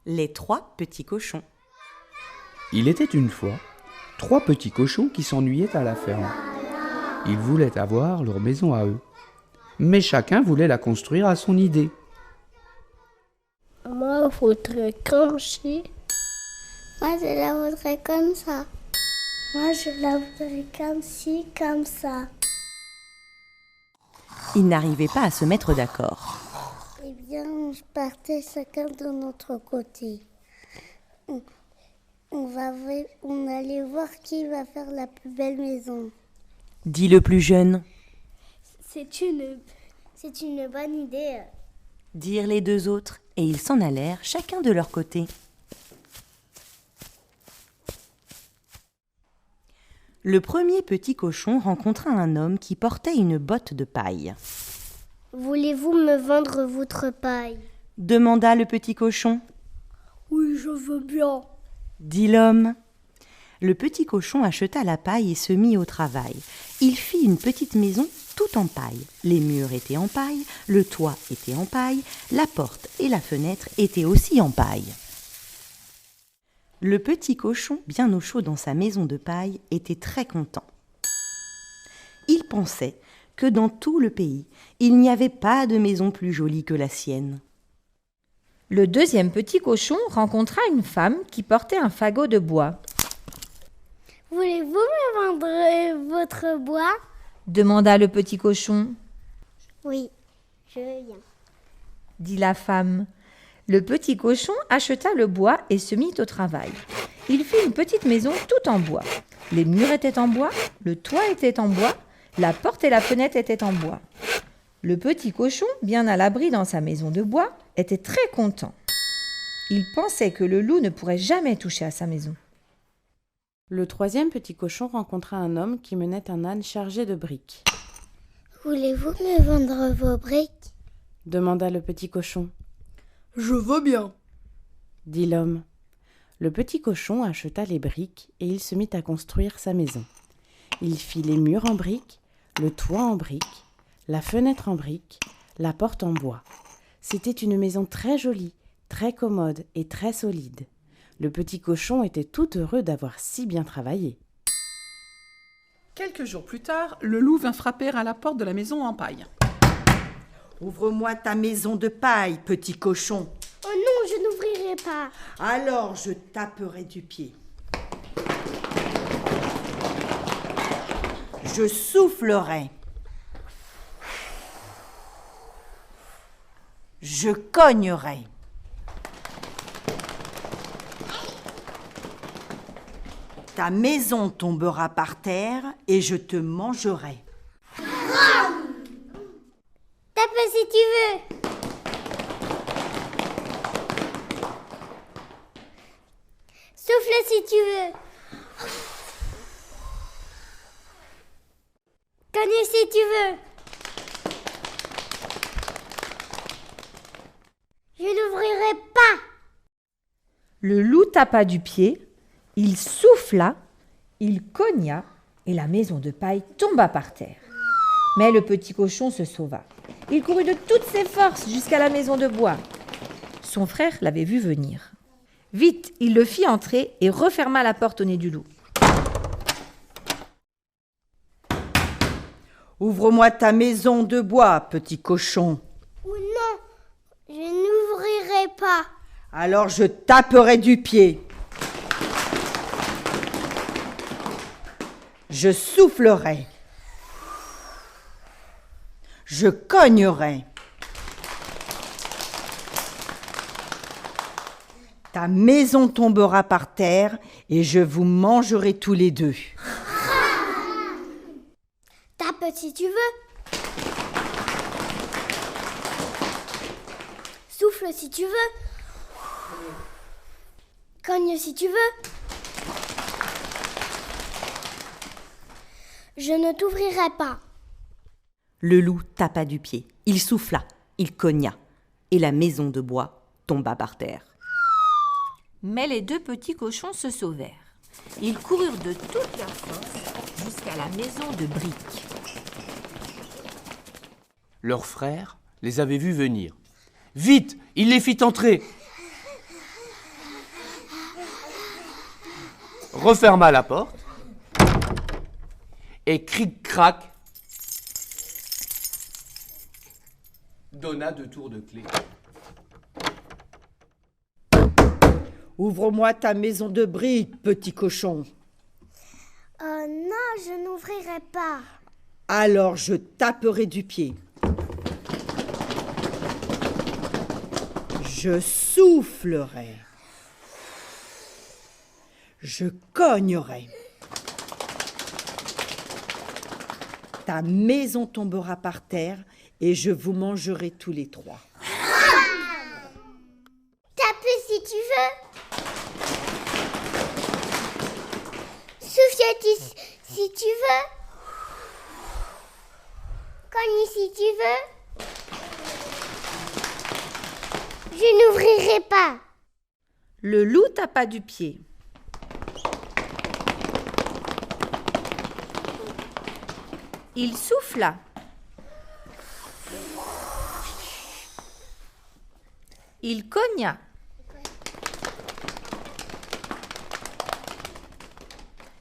Les 3 petits cochons. Il était une fois 3 petits cochons qui s'ennuyaient à la ferme. Ils voulaient avoir leur maison à eux, mais chacun voulait la construire à son idée. Moi, je voudrais comme ci. Moi, je la voudrais comme ça. Moi, je la voudrais comme ci, comme ça. Ils n'arrivaient pas à se mettre d'accord. Eh bien, je partais chacun de notre côté. On allait voir qui va faire la plus belle maison. Dit le plus jeune. C'est une bonne idée. Dirent les 2 autres, et ils s'en allèrent chacun de leur côté. Le premier petit cochon rencontra un homme qui portait une botte de paille. « Voulez-vous me vendre votre paille ?» demanda le petit cochon. « Oui, je veux bien. » dit l'homme. Le petit cochon acheta la paille et se mit au travail. Il fit une petite maison tout en paille. Les murs étaient en paille, le toit était en paille, la porte et la fenêtre étaient aussi en paille. Le petit cochon, bien au chaud dans sa maison de paille, était très content. Il pensait que dans tout le pays, il n'y avait pas de maison plus jolie que la sienne. Le deuxième petit cochon rencontra une femme qui portait un fagot de bois. « Voulez-vous me vendre votre bois ?» demanda le petit cochon. « Oui, je veux bien. » dit la femme. Le petit cochon acheta le bois et se mit au travail. Il fit une petite maison toute en bois. Les murs étaient en bois, le toit était en bois, la porte et la fenêtre étaient en bois. Le petit cochon, bien à l'abri dans sa maison de bois, était très content. Il pensait que le loup ne pourrait jamais toucher à sa maison. Le troisième petit cochon rencontra un homme qui menait un âne chargé de briques. « Voulez-vous me vendre vos briques ?» demanda le petit cochon. « Je veux bien. » dit l'homme. Le petit cochon acheta les briques et il se mit à construire sa maison. Il fit les murs en briques, le toit en briques, la fenêtre en briques, la porte en bois. C'était une maison très jolie, très commode et très solide. Le petit cochon était tout heureux d'avoir si bien travaillé. Quelques jours plus tard, le loup vint frapper à la porte de la maison en paille. « Ouvre-moi ta maison de paille, petit cochon. »« Oh non, je n'ouvrirai pas. »« Alors je taperai du pied. »« Je soufflerai. »« Je cognerai. » Ta maison tombera par terre et je te mangerai. Tape si tu veux. Souffle si tu veux. Cogne si tu veux. Je n'ouvrirai pas. Le loup tapa du pied, il souffla, il cogna et la maison de paille tomba par terre. Mais le petit cochon se sauva. Il courut de toutes ses forces jusqu'à la maison de bois. Son frère l'avait vu venir. Vite, il le fit entrer et referma la porte au nez du loup. « Ouvre-moi ta maison de bois, petit cochon. »« Ou non, je n'ouvrirai pas. »« Alors je taperai du pied. »« Je soufflerai. »« Je cognerai. »« Ta maison tombera par terre et je vous mangerai tous les deux. » Tape si tu veux. Souffle si tu veux. Cogne si tu veux. Je ne t'ouvrirai pas. Le loup tapa du pied, il souffla, il cogna, et la maison de bois tomba par terre. Mais les deux petits cochons se sauvèrent. Ils coururent de toute leur force jusqu'à la maison de briques. Leur frère les avait vus venir. Vite, il les fit entrer. referma la porte et cric-crac donna 2 tours de clé. Ouvre-moi ta maison de briques, petit cochon. Oh non, je n'ouvrirai pas. Alors je taperai du pied. Je soufflerai. Je cognerai. Ta maison tombera par terre et je vous mangerai tous les 3. Tape si tu veux. Souffle si tu veux. Cogne si tu veux. Je n'ouvrirai pas. Le loup tapa du pied. Il souffla. Il cogna.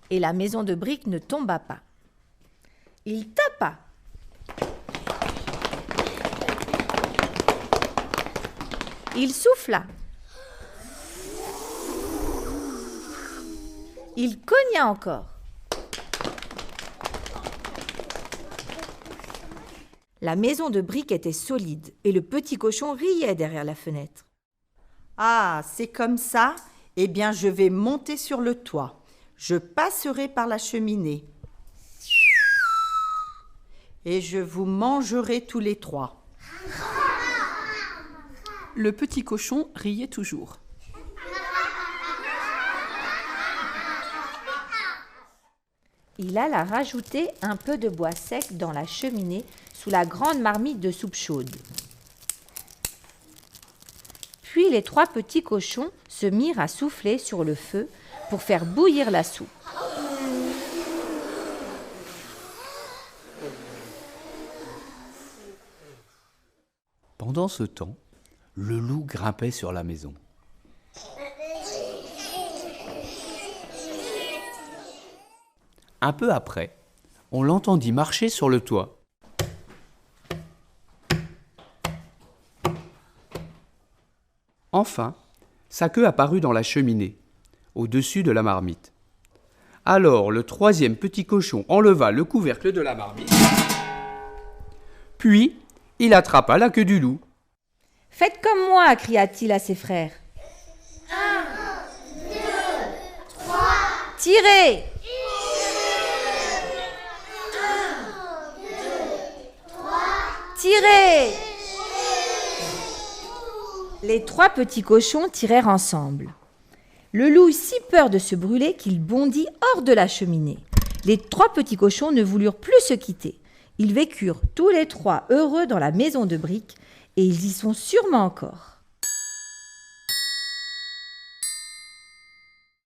Et la maison de briques ne tomba pas. Il tapa. Il souffla. Il cogna encore. La maison de briques était solide et le petit cochon riait derrière la fenêtre. Ah, c'est comme ça? Eh bien, je vais monter sur le toit. Je passerai par la cheminée. Et je vous mangerai tous les 3. Le petit cochon riait toujours. Il alla rajouter un peu de bois sec dans la cheminée sous la grande marmite de soupe chaude. Puis les 3 petits cochons se mirent à souffler sur le feu pour faire bouillir la soupe. Pendant ce temps, le loup grimpait sur la maison. Un peu après, on l'entendit marcher sur le toit. Enfin, sa queue apparut dans la cheminée, au-dessus de la marmite. Alors le 3e petit cochon enleva le couvercle de la marmite, puis il attrapa la queue du loup. « Faites comme moi !» cria-t-il à ses frères. 1, 2, 3. Tirez ! 1, 2, 3. Tirez ! Les 3 petits cochons tirèrent ensemble. Le loup eut si peur de se brûler qu'il bondit hors de la cheminée. Les 3 petits cochons ne voulurent plus se quitter. Ils vécurent tous les 3 heureux dans la maison de briques et ils y sont sûrement encore.